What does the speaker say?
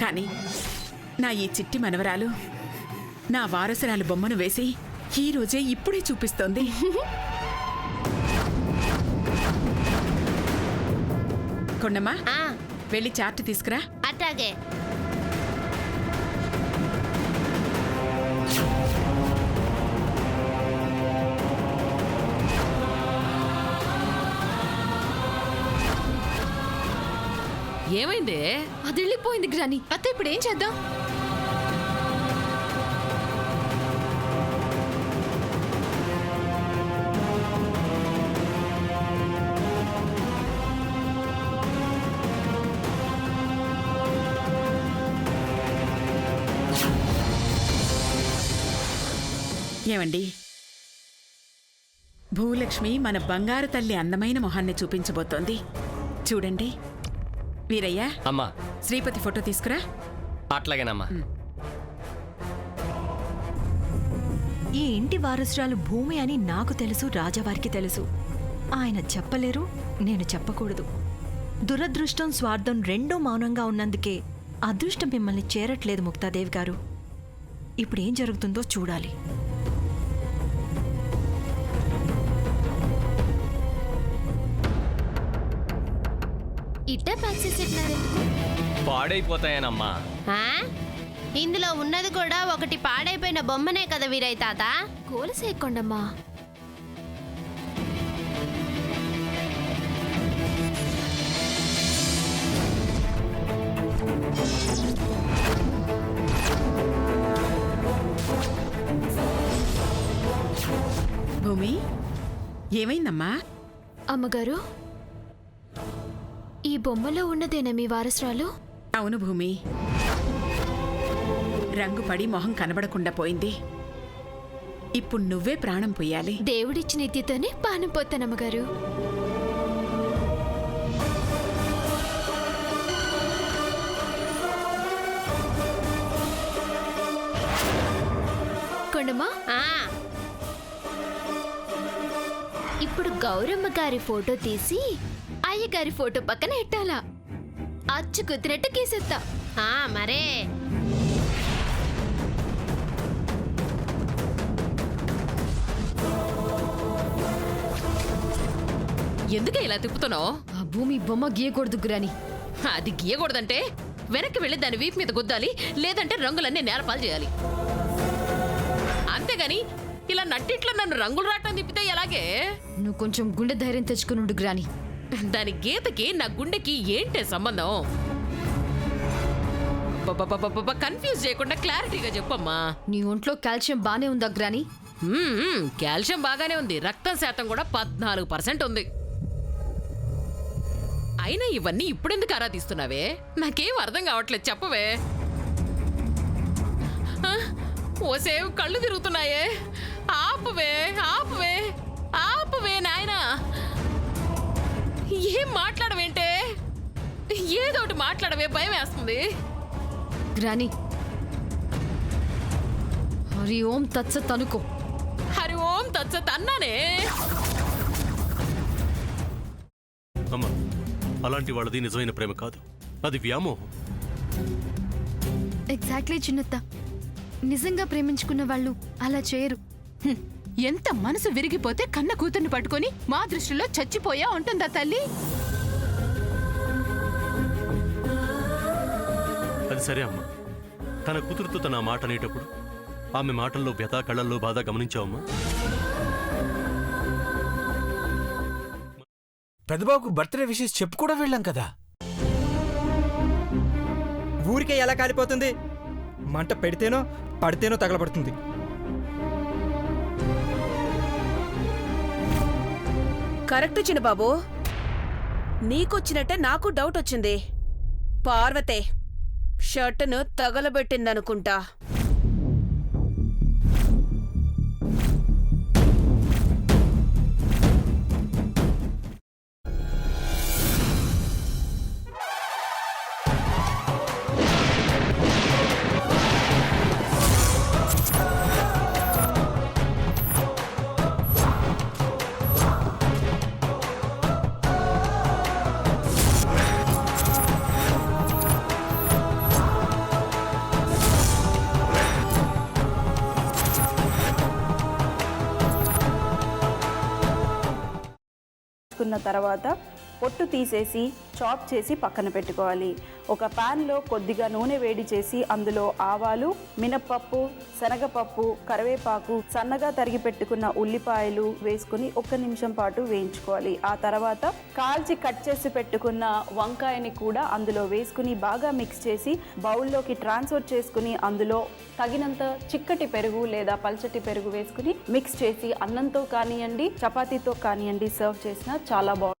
కానీ నా ఈ చిట్టి మనవరాలు నా వారసురాలు బొమ్మను వేసి ఈ రోజే ఇప్పుడే చూపిస్తోంది. కొండమ్మా, వెళ్ళి చార్ట్ తీసుకురా. అట్లాగే. ఏమైంది? అది వెళ్ళిపోయింది గ్రాని. అత్త ఇప్పుడు ఏం చేద్దాం? ఏమండి, భూలక్ష్మి మన బంగారు తల్లి అందమైన మొహాన్ని చూపించబోతోంది. చూడండి. వీరయ్య, అమ్మా, శ్రీపతి ఫోటో తీసుకురా. అట్లాగేనమ్మా. ఈ ఇంటి వారసురాలు భూమి అని నాకు తెలుసు, రాజావారికి తెలుసు. ఆయన చెప్పలేరు, నేను చెప్పకూడదు. దురదృష్టం, స్వార్థం రెండూ మౌనంగా ఉన్నందుకే అదృష్టం మిమ్మల్ని చేరట్లేదు ముక్తాదేవి గారు. ఇప్పుడేం జరుగుతుందో చూడాలి. ఇట్టే ప్యాక్ చేసేట్టున్నారు. పాడైపోతాయనమ్మా. ఇందులో ఉన్నది కూడా ఒకటి పాడైపోయిన బొమ్మనే కదా వీరయ్య తాత. కోలసేయకొండమ్మా. భూమి, ఏమైందమ్మా? అమ్మగారు, ఈ బొమ్మలో ఉన్నదేనా మీ వారసురాలు? అవును భూమి, రంగు పడి మొహం కనబడకుండా పోయింది. ఇప్పుడు నువ్వే ప్రాణం పొయ్యాలి. దేవుడిచ్చిన ఇద్దితోనే పానం పోతానమ్మగారు. కొండమ్మా, ఇప్పుడు గౌరమ్మ గారి ఫోటో తీసి అయ్యగారి ఫోటో పక్కన ఎట్టాలా? అచ్చు కుదిరినట్టు గీసేస్తా. మరే ఎందుకే ఇలా తిప్పుతున్నావు? ఆ భూమి బొమ్మ గీయకూడదు గ్రాని. అది గీయకూడదంటే వెనక్కి వెళ్ళి దాని వీపు మీద గుద్దాలి, లేదంటే రంగులన్నీ నేలపాలు చేయాలి. అంతేగాని ఇలా నట్టిట్లో నన్ను రంగులు రావటం తిప్పితే ఎలాగే? నువ్వు కొంచెం గుండె ధైర్యం తెచ్చుకునుండు గ్రాని. దాని గీతకి నా గుండెకి ఏంటే సంబంధం? కన్ఫ్యూజ్ చేయకుండా క్లారిటీగా చెప్పమ్మా. నీ ఒంట్లో కాల్షియం బానే ఉందా గ్రాని? కాల్షియం బాగానే ఉంది, రక్తం శాతం కూడా 14% ఉంది. అయినా ఇవన్నీ ఇప్పుడెందుకు ఆరాధిస్తున్నావే? నాకేం అర్థం కావట్లేదు, చెప్పవే. ఓసేవ్, కళ్ళు తిరుగుతున్నాయే. ఆపువే, ఆపువే, ఆపువే నాయనా. ఏం మాట్లాడవేంటే? ఏదోటి మాట్లాడవే, భయం వేస్తుంది. గ్రాని, హరి ఓం తత్సత్ అనుకో. హరి ఓం తత్సత్ అన్నానే. అమ్మా, అలాంటి వాళ్ళది నిజమైన ప్రేమ కాదు, అది వ్యామోహం. ఎగ్జాక్ట్లీ చిన్నత్త. నిజంగా ప్రేమించుకున్న వాళ్ళు అలా చేయరు. ఎంత మనసు విరిగిపోతే కన్న కూతుర్ని పట్టుకొని మా దృష్టిలో చచ్చిపోయా ఉంటుందా తల్లి? అది సరే అమ్మా, తన కూతురుతో తన మాట అనేటప్పుడు ఆమె మాటల్లో వ్యథ, కళ్ళల్లో బాధ గమనించావమ్మా? పెద్దబాబుకు బర్త్డే విషెస్ చెప్పు కూడా వెళ్ళాం కదా. ఊరికే ఎలా కాలిపోతుంది? మంట పెడితేనో పడితేనో తగలబడుతుంది. కరెక్ట్ చిన్నబాబు, నీకొచ్చినట్టే నాకు డౌట్ వచ్చింది. పార్వతే షర్టును తగలబెట్టిందనుకుంటా. వేసుకున్న తర్వాత పొట్టు తీసేసి చాప్ చేసి పక్కన పెట్టుకోవాలి. ఒక ప్యాన్లో కొద్దిగా నూనె వేడి చేసి అందులో ఆవాలు, మినప్పప్పు, శనగపప్పు, కరివేపాకు, సన్నగా తరిగి పెట్టుకున్న ఉల్లిపాయలు వేసుకుని 1 నిమిషం పాటు వేయించుకోవాలి. ఆ తర్వాత కాల్చి కట్ చేసి పెట్టుకున్న వంకాయని కూడా అందులో వేసుకుని బాగా మిక్స్ చేసి బౌల్లోకి ట్రాన్స్ఫర్ చేసుకుని అందులో తగినంత చిక్కటి పెరుగు లేదా పల్చటి పెరుగు వేసుకుని మిక్స్ చేసి అన్నంతో కానివ్వండి, చపాతీతో కానివ్వండి సర్వ్ చేసినా చాలా బాగుంటుంది.